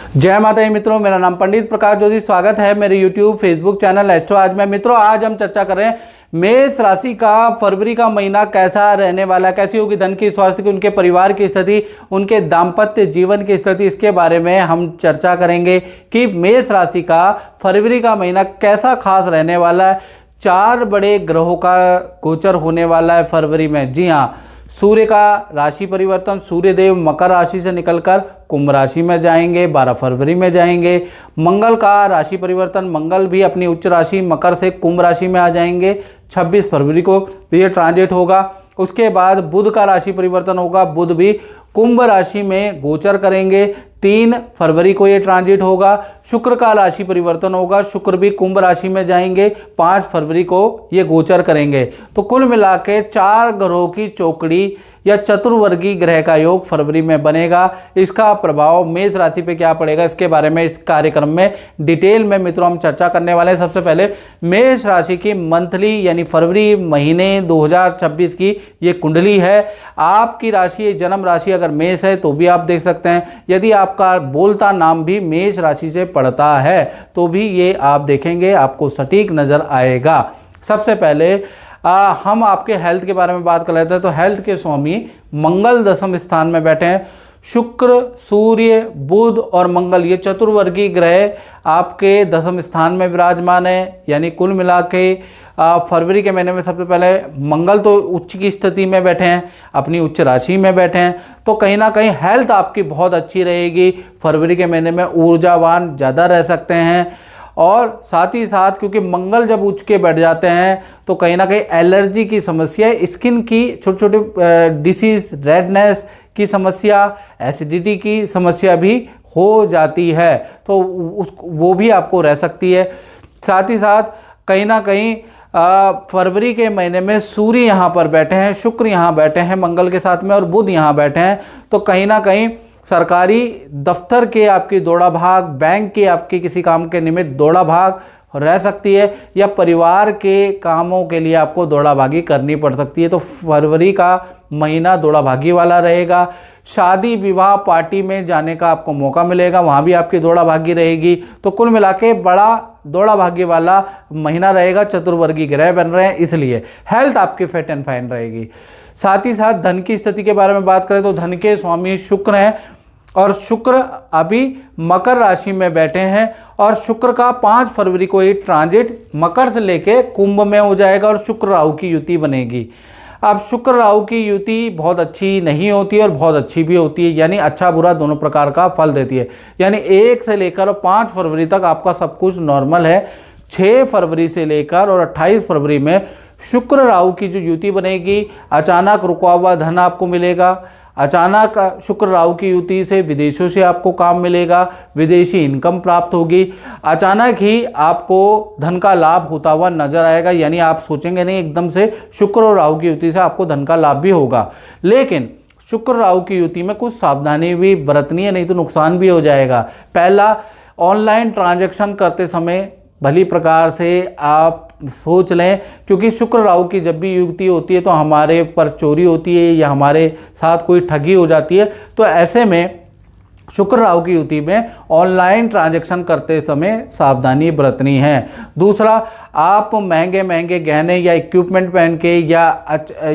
जय माता दी मित्रों, मेरा नाम पंडित प्रकाश जोशी। स्वागत है मेरे YouTube फेसबुक चैनल एस्ट्रो आज में। मित्रों, आज हम चर्चा कर रहे हैं मेष राशि का फरवरी का महीना कैसा रहने वाला, कैसी होगी धन की, स्वास्थ्य की, उनके परिवार की स्थिति, उनके दाम्पत्य जीवन की स्थिति। इसके बारे में हम चर्चा करेंगे कि मेष राशि का फरवरी का महीना कैसा खास रहने वाला है। 4 बड़े ग्रहों का गोचर होने वाला है फरवरी में। जी हाँ, सूर्य का राशि परिवर्तन, सूर्य देव मकर राशि से निकलकर कुंभ राशि में जाएंगे, 12 फरवरी में जाएंगे। मंगल का राशि परिवर्तन, मंगल भी अपनी उच्च राशि मकर से कुंभ राशि में आ जाएंगे, 26 फरवरी को ये ट्रांजिट होगा। उसके बाद बुध का राशि परिवर्तन होगा, बुध भी कुंभ राशि में गोचर करेंगे, 3 फरवरी को ये ट्रांजिट होगा। शुक्र का राशि परिवर्तन होगा, शुक्र भी कुंभ राशि में जाएंगे, 5 फरवरी को ये गोचर करेंगे। तो कुल मिला के 4 ग्रहों की चौकड़ी या चतुर्वर्गीय ग्रह का योग फरवरी में बनेगा। इसका प्रभाव मेष राशि पे क्या पड़ेगा, इसके बारे में इस कार्यक्रम में डिटेल में मित्रों हम चर्चा करने वाले हैं। सबसे पहले मेष राशि की मंथली यानी फरवरी महीने 2026 की ये कुंडली है। आपकी राशि जन्म राशि अगर मेष है तो भी आप देख सकते हैं, यदि आपका बोलता नाम भी मेष राशि से पड़ता है तो भी ये आप देखेंगे, आपको सटीक नजर आएगा। सबसे पहले हम आपके हेल्थ के बारे में बात कर लेते हैं। तो हेल्थ के स्वामी मंगल 10वें स्थान में बैठे हैं। शुक्र, सूर्य, बुध और मंगल ये चतुर्वर्गीय ग्रह आपके 10वें स्थान में विराजमान है। यानी कुल मिला के फरवरी के महीने में सबसे पहले मंगल तो उच्च की स्थिति में बैठे हैं, अपनी उच्च राशि में बैठे हैं, तो कहीं ना कहीं हेल्थ आपकी बहुत अच्छी रहेगी। फरवरी के महीने में ऊर्जावान ज़्यादा रह सकते हैं। और साथ ही साथ क्योंकि मंगल जब उच्च के बैठ जाते हैं तो कहीं ना कहीं एलर्जी की समस्या, स्किन की छोटे छोटे डिसीज, रेडनेस की समस्या, एसिडिटी की समस्या भी हो जाती है, तो वो भी आपको रह सकती है। साथ ही साथ कहीं ना कहीं फरवरी के महीने में सूर्य यहाँ पर बैठे हैं, शुक्र यहाँ बैठे हैं मंगल के साथ में और बुध यहाँ बैठे हैं, तो कहीं ना कहीं सरकारी दफ्तर के आपकी दौड़ा भाग, बैंक के आपके किसी काम के निमित्त दौड़ा भाग रह सकती है, या परिवार के कामों के लिए आपको दौड़ा भागी करनी पड़ सकती है। तो फरवरी का महीना दौड़ा भागी वाला रहेगा। शादी विवाह पार्टी में जाने का आपको मौका मिलेगा, वहाँ भी आपकी दौड़ा भागी रहेगी। तो कुल मिला के बड़ा दौड़ा भागी वाला महीना रहेगा। चतुर्वर्गीय ग्रह बन रहे हैं इसलिए हेल्थ आपकी फिट एंड फाइन रहेगी। साथ ही साथ धन की स्थिति के बारे में बात करें तो धन के स्वामी शुक्र हैं और शुक्र अभी मकर राशि में बैठे हैं और शुक्र का 5 फरवरी को ये ट्रांजिट मकर से लेके कुंभ में हो जाएगा और शुक्र राहु की युति बनेगी। अब शुक्र राहु की युति बहुत अच्छी नहीं होती है और बहुत अच्छी भी होती है, यानी अच्छा बुरा दोनों प्रकार का फल देती है। यानी 1 से लेकर 5 फरवरी तक आपका सब कुछ नॉर्मल है। 6 फरवरी से लेकर और 28 फरवरी में शुक्र राहु की जो युति बनेगी, अचानक रुका हुआ धन आपको मिलेगा। अचानक शुक्र राहु की युति से विदेशों से आपको काम मिलेगा, विदेशी इनकम प्राप्त होगी। अचानक ही आपको धन का लाभ होता हुआ नजर आएगा, यानी आप सोचेंगे नहीं एकदम से शुक्र और राहु की युति से आपको धन का लाभ भी होगा। लेकिन शुक्र राहु की युति में कुछ सावधानी भी बरतनी है, नहीं तो नुकसान भी हो जाएगा। पहला, ऑनलाइन ट्रांजैक्शन करते समय भली प्रकार से आप सोच लें, क्योंकि शुक्र राहु की जब भी युति होती है तो हमारे पर चोरी होती है या हमारे साथ कोई ठगी हो जाती है। तो ऐसे में शुक्र राहु की युति में ऑनलाइन ट्रांजैक्शन करते समय सावधानी बरतनी है। दूसरा, आप महंगे महंगे गहने या इक्विपमेंट पहन के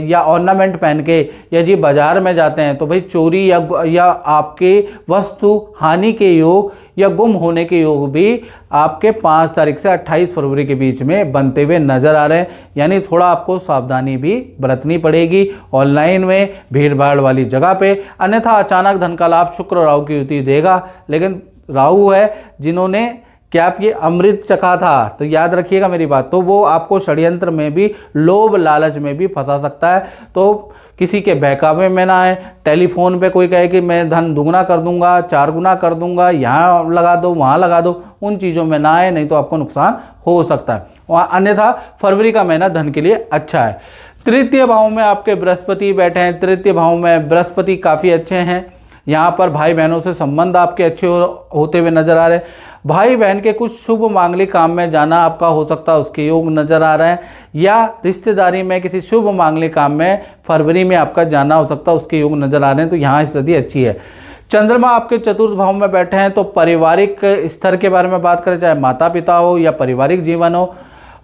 या ऑर्नामेंट पहन के यदि बाजार में जाते हैं तो भाई चोरी या आपके वस्तु हानि के योग या गुम होने के योग भी आपके 5 तारीख से 28 फरवरी के बीच में बनते हुए नजर आ रहे हैं। यानी थोड़ा आपको सावधानी भी बरतनी पड़ेगी ऑनलाइन में, भीड़ भाड़ वाली जगह पे। अन्यथा अचानक धन का लाभ शुक्र राहु की युति देगा, लेकिन राहु है जिन्होंने क्या आप ये अमृत चखा था, तो याद रखिएगा मेरी बात, तो वो आपको षड्यंत्र में भी, लोभ लालच में भी फंसा सकता है। तो किसी के बहकावे में ना आए। टेलीफोन पे कोई कहे कि मैं धन दुगना कर दूंगा, 4 गुना कर दूंगा, यहाँ लगा दो वहाँ लगा दो, उन चीज़ों में ना आए, नहीं तो आपको नुकसान हो सकता है। वहाँ अन्यथा फरवरी का महीना धन के लिए अच्छा है। तृतीय भाव में आपके बृहस्पति बैठे हैं। तृतीय भाव में बृहस्पति काफ़ी अच्छे हैं। यहाँ पर भाई बहनों से संबंध आपके अच्छे होते हुए नजर आ रहे हैं। भाई बहन के कुछ शुभ मांगलिक काम में जाना आपका हो सकता है, उसके योग नजर आ रहे हैं, या रिश्तेदारी में किसी शुभ मांगलिक काम में फरवरी में आपका जाना हो सकता है, उसके योग नजर आ रहे हैं। तो यहाँ स्थिति अच्छी है। चंद्रमा आपके चतुर्थ भाव में बैठे हैं तो पारिवारिक स्तर के बारे में बात करें, चाहे माता पिता हो या पारिवारिक जीवन हो,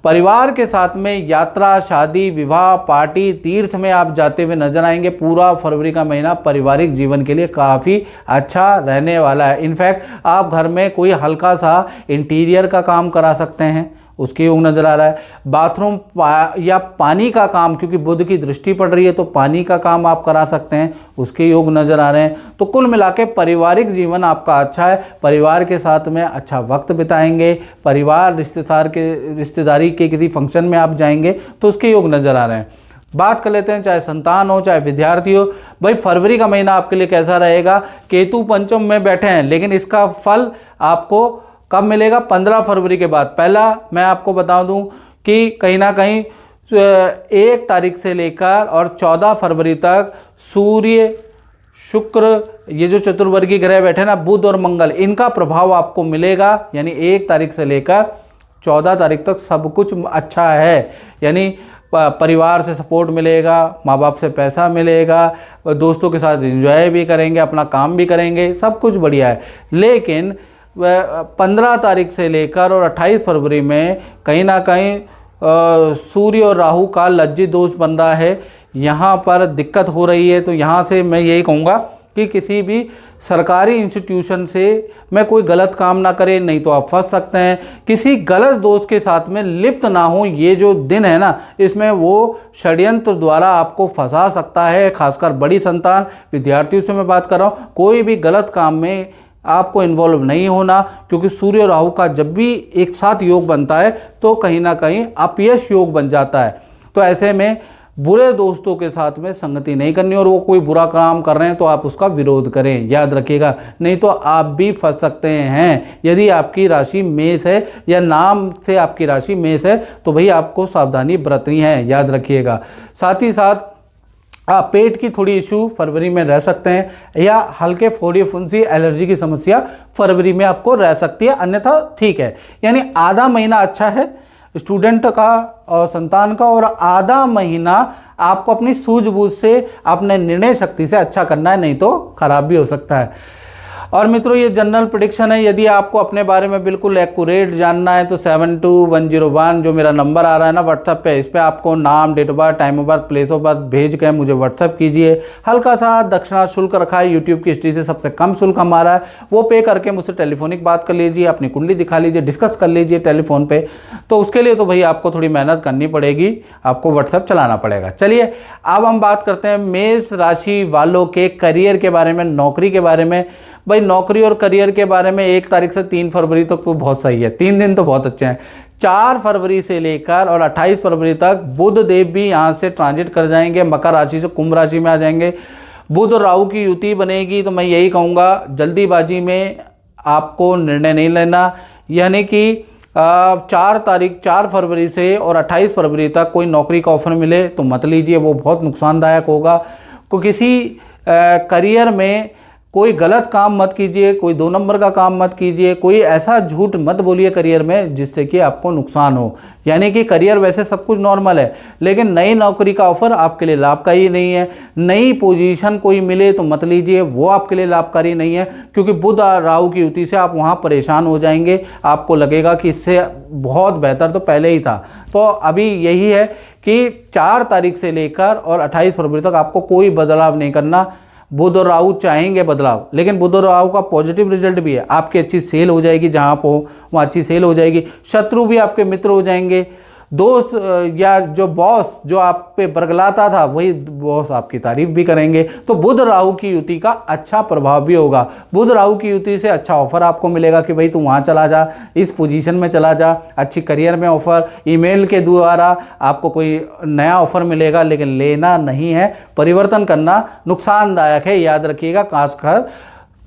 परिवार के साथ में यात्रा, शादी, विवाह, पार्टी, तीर्थ में आप जाते हुए नजर आएंगे। पूरा फरवरी का महीना पारिवारिक जीवन के लिए काफ़ी अच्छा रहने वाला है। इनफैक्ट आप घर में कोई हल्का सा इंटीरियर का काम करा सकते हैं, उसके योग नज़र आ रहा है। बाथरूम या पानी का काम, क्योंकि बुध की दृष्टि पड़ रही है तो पानी का काम आप करा सकते हैं, उसके योग नज़र आ रहे हैं। तो कुल मिला के पारिवारिक जीवन आपका अच्छा है, परिवार के साथ में अच्छा वक्त बिताएंगे, परिवार रिश्तेदारी के किसी फंक्शन में आप जाएंगे तो उसके योग नज़र आ रहे हैं। बात कर लेते हैं चाहे संतान हो चाहे विद्यार्थी हो। भाई फरवरी का महीना आपके लिए कैसा रहेगा? केतु पंचम में बैठे हैं, लेकिन इसका फल आपको कब मिलेगा? 15 फरवरी के बाद। पहला मैं आपको बता दूं कि कहीं ना कहीं 1 तारीख से लेकर और 14 फरवरी तक सूर्य, शुक्र, ये जो चतुर्वर्गीय ग्रह बैठे ना, बुध और मंगल, इनका प्रभाव आपको मिलेगा। यानी 1 तारीख से लेकर 14 तारीख तक सब कुछ अच्छा है। यानी परिवार से सपोर्ट मिलेगा, माँ बाप से पैसा मिलेगा, दोस्तों के साथ एंजॉय भी करेंगे, अपना काम भी करेंगे, सब कुछ बढ़िया है। लेकिन 15 तारीख से लेकर और 28 फरवरी में कहीं ना कहीं सूर्य और राहु का लज्जित दोष बन रहा है, यहाँ पर दिक्कत हो रही है। तो यहाँ से मैं यही कहूँगा कि किसी भी सरकारी इंस्टीट्यूशन से मैं कोई गलत काम ना करें, नहीं तो आप फंस सकते हैं। किसी गलत दोस्त के साथ में लिप्त ना हो। ये जो दिन है ना, इसमें वो षड्यंत्र द्वारा आपको फंसा सकता है। खासकर बड़ी संतान, विद्यार्थियों से मैं बात कर रहा हूँ, कोई भी गलत काम में आपको इन्वॉल्व नहीं होना, क्योंकि सूर्य और राहु का जब भी एक साथ योग बनता है तो कहीं ना कहीं अपयश योग बन जाता है। तो ऐसे में बुरे दोस्तों के साथ में संगति नहीं करनी, और वो कोई बुरा काम कर रहे हैं तो आप उसका विरोध करें, याद रखिएगा, नहीं तो आप भी फंस सकते हैं। यदि आपकी राशि मेष है या नाम से आपकी राशि मेष है तो भाई आपको सावधानी बरतनी है, याद रखिएगा। साथ ही साथ पेट की थोड़ी इशू फरवरी में रह सकते हैं, या हल्के फोड़ी फुंसी एलर्जी की समस्या फरवरी में आपको रह सकती है, अन्यथा ठीक है। यानी आधा महीना अच्छा है स्टूडेंट का और संतान का, और आधा महीना आपको अपनी सूझबूझ से, अपने निर्णय शक्ति से अच्छा करना है, नहीं तो खराब भी हो सकता है। और मित्रों ये जनरल प्रेडिक्शन है। यदि आपको अपने बारे में बिल्कुल एक्यूरेट जानना है तो 72101 जो मेरा नंबर आ रहा है ना व्हाट्सएप पे, इस पर आपको नाम, date of birth, time of birth, place of birth भेज कर मुझे व्हाट्सएप कीजिए। हल्का सा दक्षिणा शुल्क रखा है, यूट्यूब की हिस्ट्री से सबसे कम शुल्क हमारा है, वो पे करके मुझसे टेलीफोनिक बात कर लीजिए, अपनी कुंडली दिखा लीजिए, डिस्कस कर लीजिए टेलीफोन पे। तो उसके लिए तो भाई आपको थोड़ी मेहनत करनी पड़ेगी, आपको व्हाट्सएप चलाना पड़ेगा। चलिए अब हम बात करते हैं मेष राशि वालों के करियर के बारे में, नौकरी के बारे में। भाई नौकरी और करियर के बारे में 1 तारीख से 3 फरवरी तक तो बहुत सही है, 3 दिन तो बहुत अच्छे हैं। 4 फरवरी से लेकर और 28 फरवरी तक बुध देव भी यहाँ से ट्रांजिट कर जाएंगे, मकर राशि से कुंभ राशि में आ जाएंगे। बुध और राहु की युति बनेगी, तो मैं यही कहूँगा जल्दीबाजी में आपको निर्णय नहीं लेना। यानी कि 4 फरवरी से और 28 फरवरी तक कोई नौकरी का ऑफर मिले तो मत लीजिए, वो बहुत नुकसानदायक होगा। किसी करियर में कोई गलत काम मत कीजिए, कोई 2 नंबर का काम मत कीजिए, कोई ऐसा झूठ मत बोलिए करियर में जिससे कि आपको नुकसान हो। यानी कि करियर वैसे सब कुछ नॉर्मल है, लेकिन नई नौकरी का ऑफर आपके लिए लाभकारी नहीं है। नई पोजीशन कोई मिले तो मत लीजिए, वो आपके लिए लाभकारी नहीं है, क्योंकि बुध और राहु की युति से आप वहाँ परेशान हो जाएंगे। आपको लगेगा कि इससे बहुत बेहतर तो पहले ही था। तो अभी यही है कि 4 तारीख से लेकर और 28 फरवरी तक आपको कोई बदलाव नहीं करना। बुध और राहु चाहेंगे बदलाव, लेकिन बुध और राहु का पॉजिटिव रिजल्ट भी है, आपकी अच्छी सेल हो जाएगी, जहाँ आप हो वहाँ अच्छी सेल हो जाएगी। शत्रु भी आपके मित्र हो जाएंगे। दोस्त या जो बॉस जो आप पे बरगलाता था, वही बॉस आपकी तारीफ भी करेंगे। तो बुध राहु की युति का अच्छा प्रभाव भी होगा। बुध राहु की युति से अच्छा ऑफर आपको मिलेगा कि भाई तू वहाँ चला जा, इस पोजीशन में चला जा, अच्छी करियर में ऑफर, ईमेल के द्वारा आपको कोई नया ऑफर मिलेगा, लेकिन लेना नहीं है, परिवर्तन करना नुकसानदायक है, याद रखिएगा। खासकर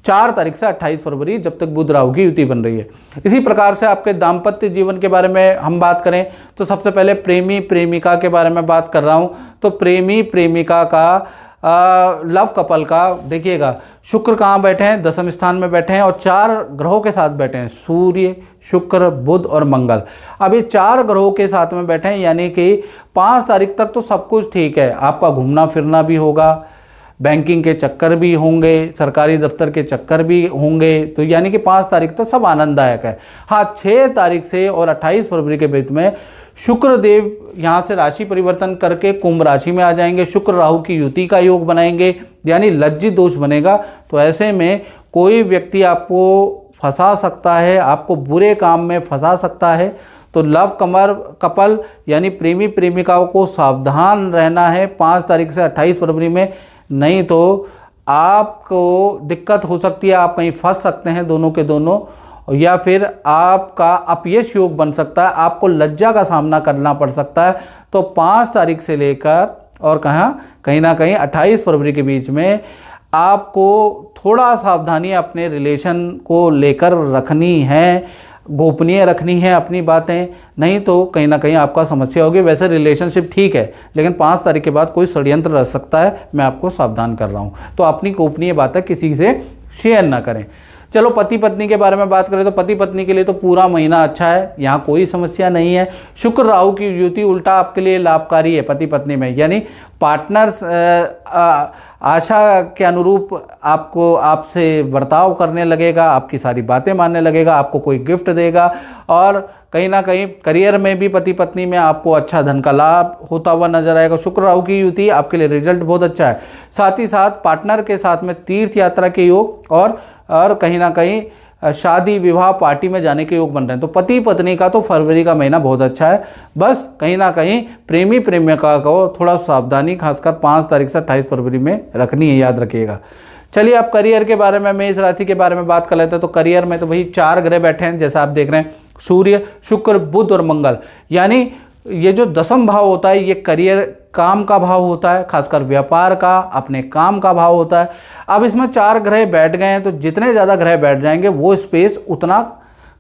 4 तारीख से 28 फरवरी जब तक बुध राहु की युति बन रही है। इसी प्रकार से आपके दाम्पत्य जीवन के बारे में हम बात करें तो सबसे पहले प्रेमी प्रेमिका के बारे में बात कर रहा हूं। तो प्रेमी प्रेमिका का लव कपल का देखिएगा, शुक्र कहाँ बैठे हैं? 10वें स्थान में बैठे हैं और 4 ग्रहों के साथ बैठे हैं, सूर्य, शुक्र, बुध और मंगल। अब ये 4 ग्रहों के साथ में बैठे हैं, यानी कि 5 तारीख तक तो सब कुछ ठीक है, आपका घूमना फिरना भी होगा, बैंकिंग के चक्कर भी होंगे, सरकारी दफ्तर के चक्कर भी होंगे, तो यानी कि 5 तारीख तक सब आनंददायक है। हाँ, 6 तारीख से और 28 फरवरी के बीच में शुक्र देव यहाँ से राशि परिवर्तन करके कुंभ राशि में आ जाएंगे। शुक्र राहु की युति का योग बनाएंगे, यानी लज्जित दोष बनेगा। तो ऐसे में कोई व्यक्ति आपको फंसा सकता है, आपको बुरे काम में फंसा सकता है। तो लव कपल यानी प्रेमी प्रेमिकाओं को सावधान रहना है 5 तारीख से 28 फरवरी में, नहीं तो आपको दिक्कत हो सकती है, आप कहीं फंस सकते हैं दोनों के दोनों, या फिर आपका अपयश योग बन सकता है, आपको लज्जा का सामना करना पड़ सकता है। तो 5 तारीख से लेकर और कहीं ना कहीं 28 फरवरी के बीच में आपको थोड़ा सावधानी अपने रिलेशन को लेकर रखनी है, गोपनीय रखनी है अपनी बातें, नहीं तो कहीं ना कहीं आपका समस्या होगी। वैसे रिलेशनशिप ठीक है, लेकिन 5 तारीख के बाद कोई षड्यंत्र रह सकता है, मैं आपको सावधान कर रहा हूँ। तो अपनी गोपनीय बातें किसी से शेयर ना करें। चलो पति पत्नी के बारे में बात करें तो पति पत्नी के लिए तो पूरा महीना अच्छा है, यहाँ कोई समस्या नहीं है। शुक्र राहु की युति उल्टा आपके लिए लाभकारी है पति पत्नी में, यानी पार्टनर्स आशा के अनुरूप आपको आपसे बर्ताव करने लगेगा, आपकी सारी बातें मानने लगेगा, आपको कोई गिफ्ट देगा, और कहीं ना कहीं करियर में भी पति पत्नी में आपको अच्छा धन का लाभ होता हुआ नजर आएगा। शुक्र राहु की युति आपके लिए रिजल्ट बहुत अच्छा है। साथ ही साथ पार्टनर के साथ में तीर्थ यात्रा के योग और कहीं ना कहीं शादी विवाह पार्टी में जाने के योग बन रहे हैं। तो पति पत्नी का तो फरवरी का महीना बहुत अच्छा है। बस कहीं ना कहीं प्रेमी प्रेमिका को थोड़ा सावधानी खासकर 5 तारीख से 28 फरवरी में रखनी है, याद रखिएगा। चलिए आप करियर के बारे में, मेष राशि के बारे में बात कर लेते हैं। तो करियर में तो भाई 4 ग्रह बैठे हैं, जैसा आप देख रहे हैं, सूर्य, शुक्र, बुध और मंगल। यानी ये जो 10वां भाव होता है ये करियर, काम का भाव होता है, खासकर व्यापार का, अपने काम का भाव होता है। अब इसमें 4 ग्रह बैठ गए हैं, तो जितने ज़्यादा ग्रह बैठ जाएंगे वो स्पेस उतना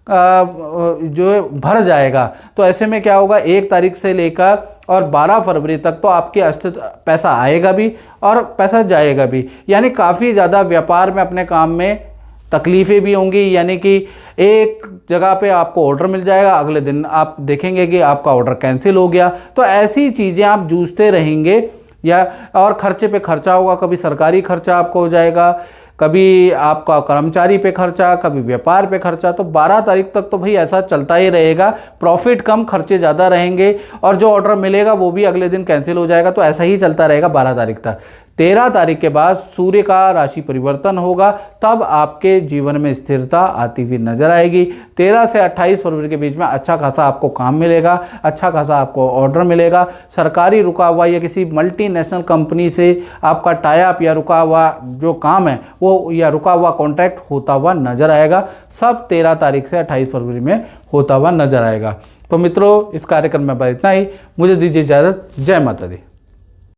जो भर जाएगा। तो ऐसे में क्या होगा, 1 तारीख से लेकर और 12 फरवरी तक तो आपके अस्तित्व पैसा आएगा भी और पैसा जाएगा भी, यानी काफ़ी ज़्यादा व्यापार में अपने काम में तकलीफ़ें भी होंगी। यानी कि एक जगह पे आपको ऑर्डर मिल जाएगा, अगले दिन आप देखेंगे कि आपका ऑर्डर कैंसिल हो गया। तो ऐसी चीज़ें आप जूझते रहेंगे, या और खर्चे पे खर्चा होगा, कभी सरकारी खर्चा आपको हो जाएगा, कभी आपका कर्मचारी पे खर्चा, कभी व्यापार पे खर्चा। तो 12 तारीख तक तो भाई ऐसा चलता ही रहेगा, प्रॉफिट कम खर्चे ज़्यादा रहेंगे, और जो ऑर्डर मिलेगा वो भी अगले दिन कैंसिल हो जाएगा। तो ऐसा ही चलता रहेगा 12 तारीख तक। 13 तारीख के बाद सूर्य का राशि परिवर्तन होगा, तब आपके जीवन में स्थिरता आती हुई नजर आएगी। 13 से 28 फरवरी के बीच में अच्छा खासा आपको काम मिलेगा, अच्छा खासा आपको ऑर्डर मिलेगा। सरकारी रुका हुआ या किसी मल्टीनेशनल कंपनी से आपका टाई अप या रुका हुआ जो काम है वो, या रुका हुआ कॉन्ट्रैक्ट होता हुआ नजर आएगा। सब 13 तारीख से 28 फरवरी में होता हुआ नजर आएगा। तो मित्रों, इस कार्यक्रम में बस इतना ही। मुझे दीजिए इजाज़त। जय माता दी।